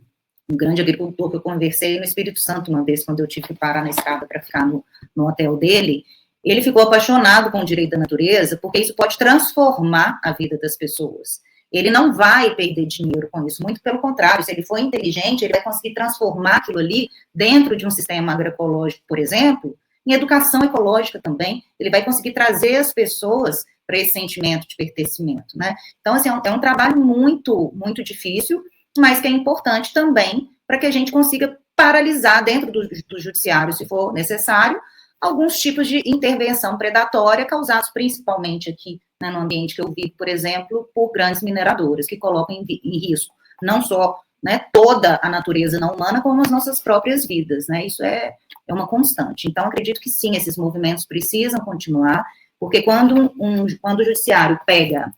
S24: grande agricultor que eu conversei no Espírito Santo uma vez, quando eu tive que parar na estrada para ficar no hotel dele, ele ficou apaixonado com o direito da natureza, porque isso pode transformar a vida das pessoas. Ele não vai perder dinheiro com isso, muito pelo contrário, se ele for inteligente, ele vai conseguir transformar aquilo ali dentro de um sistema agroecológico, por exemplo, em educação ecológica também, ele vai conseguir trazer as pessoas para esse sentimento de pertencimento, né? Então, assim, é um trabalho muito, muito difícil, mas que é importante também para que a gente consiga paralisar dentro do judiciário, se for necessário, alguns tipos de intervenção predatória causados principalmente aqui, né, no ambiente que eu vivo, por exemplo, por grandes mineradoras, que colocam em risco não só, né, toda a natureza não humana, como as nossas próprias vidas, né? Isso é uma constante. Então, acredito que sim, esses movimentos precisam continuar, porque quando o judiciário pega,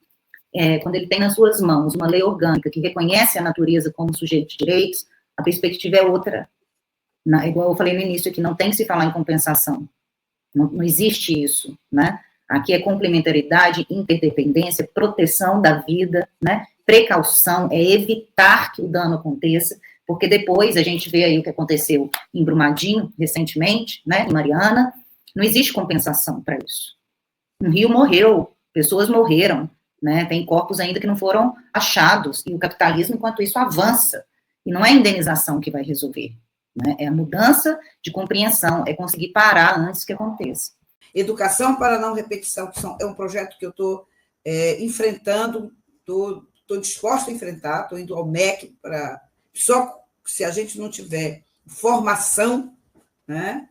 S24: quando ele tem nas suas mãos uma lei orgânica que reconhece a natureza como sujeito de direitos, a perspectiva é outra. Igual eu falei no início aqui, não tem que se falar em compensação. Não existe isso, né? Aqui é complementaridade, interdependência, proteção da vida, né? Precaução, é evitar que o dano aconteça, porque depois a gente vê aí o que aconteceu em Brumadinho, recentemente, né? Em Mariana, não existe compensação para isso. Um rio morreu, pessoas morreram, né? Tem corpos ainda que não foram achados, e o capitalismo, enquanto isso, avança. E não é a indenização que vai resolver, né? É a mudança de compreensão, é conseguir parar antes que aconteça.
S2: Educação para a não repetição, que é um projeto que eu estou enfrentando, estou disposta a enfrentar, estou indo ao MEC para... Só se a gente não tiver formação, né,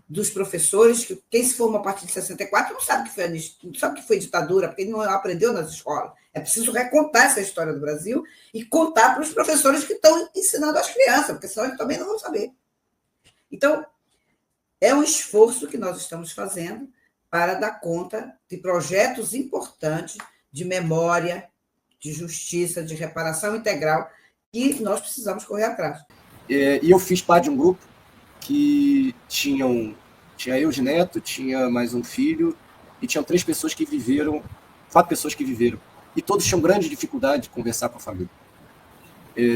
S2: dos professores, que quem se forma a partir de 64 não sabe o que foi ditadura, porque não aprendeu nas escolas. É preciso recontar essa história do Brasil e contar para os professores que estão ensinando as crianças, porque senão eles também não vão saber. Então, é um esforço que nós estamos fazendo para dar conta de projetos importantes de memória, de justiça, de reparação integral, que nós precisamos correr atrás.
S4: E eu fiz parte de um grupo que tinha eu de neto, tinha mais um filho, e tinham 4 pessoas que viveram, e todos tinham grande dificuldade de conversar com a família.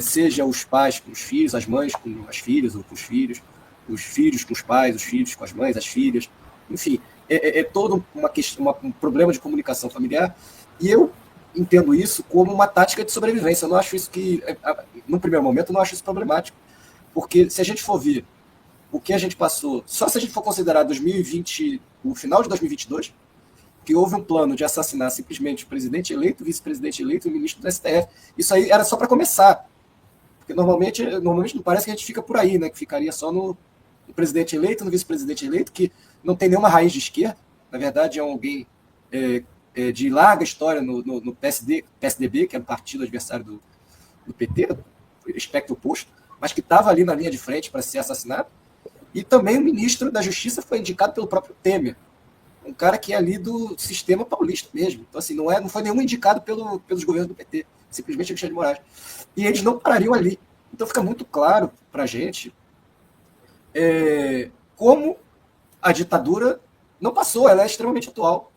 S4: Seja os pais com os filhos, as mães com as filhas ou com os filhos com os pais, os filhos com as mães, as filhas, enfim, todo um problema de comunicação familiar, e eu entendo isso como uma tática de sobrevivência. Eu não acho isso no primeiro momento, eu não acho isso problemático, porque se a gente for ver o que a gente passou, só se a gente for considerar 2020, o final de 2022, que houve um plano de assassinar simplesmente o presidente eleito, o vice-presidente eleito e o ministro do STF, isso aí era só para começar, porque normalmente não parece que a gente fica por aí, né, que ficaria só no presidente eleito, no vice-presidente eleito, que não tem nenhuma raiz de esquerda, na verdade é alguém de larga história no PSDB, que era o partido adversário do PT, do espectro oposto, mas que estava ali na linha de frente para ser assassinado. E também o ministro da Justiça foi indicado pelo próprio Temer, um cara que é ali do sistema paulista mesmo. Então, assim, não foi nenhum indicado pelos governos do PT, simplesmente Alexandre de Moraes. E eles não parariam ali. Então fica muito claro para a gente como a ditadura não passou, ela é extremamente atual.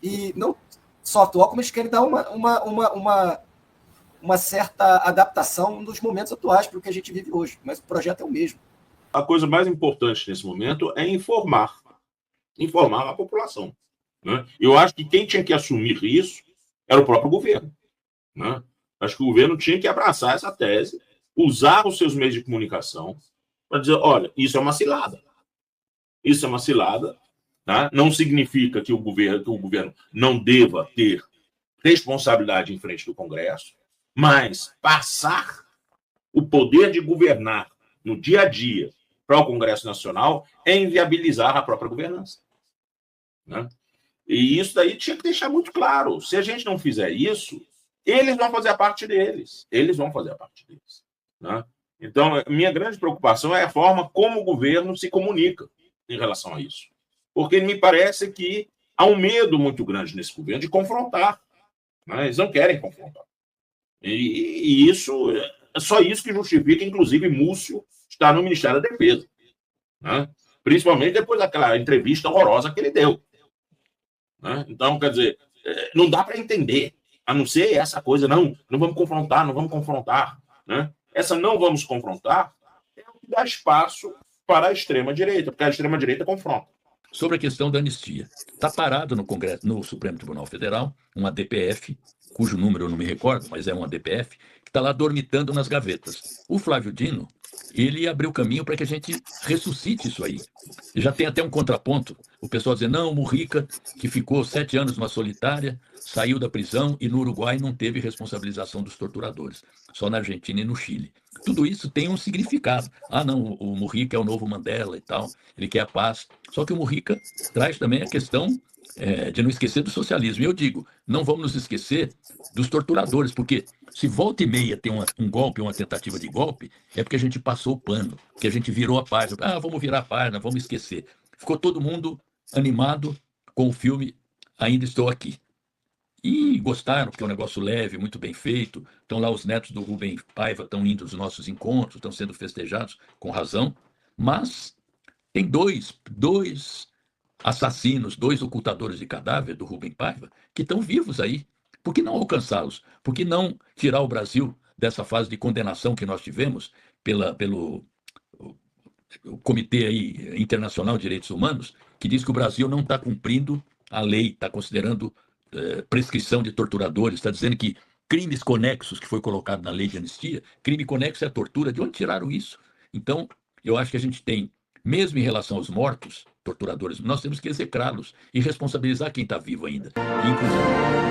S4: E não só atual, como eles querem dar uma certa adaptação nos momentos atuais para o que a gente vive hoje. Mas o projeto é o mesmo.
S9: A coisa mais importante nesse momento é informar a população, né? Eu acho que quem tinha que assumir isso era o próprio governo, né? Acho que o governo tinha que abraçar essa tese, usar os seus meios de comunicação para dizer, olha, isso é uma cilada. Isso é uma cilada, tá? Não significa que o governo não deva ter responsabilidade em frente do Congresso, mas passar o poder de governar no dia a dia para o Congresso Nacional é inviabilizar a própria governança, né? E isso daí tinha que deixar muito claro. Se a gente não fizer isso, eles vão fazer a parte deles. Né? Então, minha grande preocupação é a forma como o governo se comunica em relação a isso. Porque me parece que há um medo muito grande nesse governo de confrontar, né? Eles não querem confrontar. E isso é só isso que justifica, inclusive, Múcio estar no Ministério da Defesa, né? Principalmente depois daquela entrevista horrorosa que ele deu, né? Então, quer dizer, não dá para entender, a não ser essa coisa, não vamos confrontar, né? Essa não vamos confrontar é o que dá espaço para a extrema-direita, porque a extrema-direita confronta.
S10: Sobre a questão da anistia, está parado no Congresso, no Supremo Tribunal Federal, uma DPF, cujo número eu não me recordo, mas é uma DPF, que está lá dormitando nas gavetas. O Flávio Dino, ele abriu caminho para que a gente ressuscite isso aí. Já tem até um contraponto, o pessoal dizendo, não, o Mujica, que ficou 7 anos numa solitária, saiu da prisão e no Uruguai não teve responsabilização dos torturadores, só na Argentina e no Chile. Tudo isso tem um significado. Ah, não, o Mujica é o novo Mandela e tal, ele quer a paz. Só que o Mujica traz também a questão de não esquecer do socialismo. E eu digo, não vamos nos esquecer dos torturadores, porque se volta e meia tem um golpe, uma tentativa de golpe, é porque a gente passou o pano, que a gente virou a página. Ah, vamos virar a página, vamos esquecer. Ficou todo mundo animado com o filme Ainda Estou Aqui. e gostaram, porque é um negócio leve, muito bem feito. Estão lá os netos do Rubem Paiva, estão indo aos nossos encontros, estão sendo festejados, com razão. Mas tem dois assassinos, 2 ocultadores de cadáver do Rubem Paiva, que estão vivos aí. Por que não alcançá-los? Por que não tirar o Brasil dessa fase de condenação que nós tivemos pelo Comitê aí Internacional de Direitos Humanos, que diz que o Brasil não está cumprindo a lei, está considerando prescrição de torturadores, está dizendo que crimes conexos, que foi colocado na lei de anistia, crime conexo é a tortura. De onde tiraram isso? Então, eu acho que a gente tem, mesmo em relação aos mortos, torturadores, nós temos que execrá-los e responsabilizar quem está vivo ainda. Inclusive...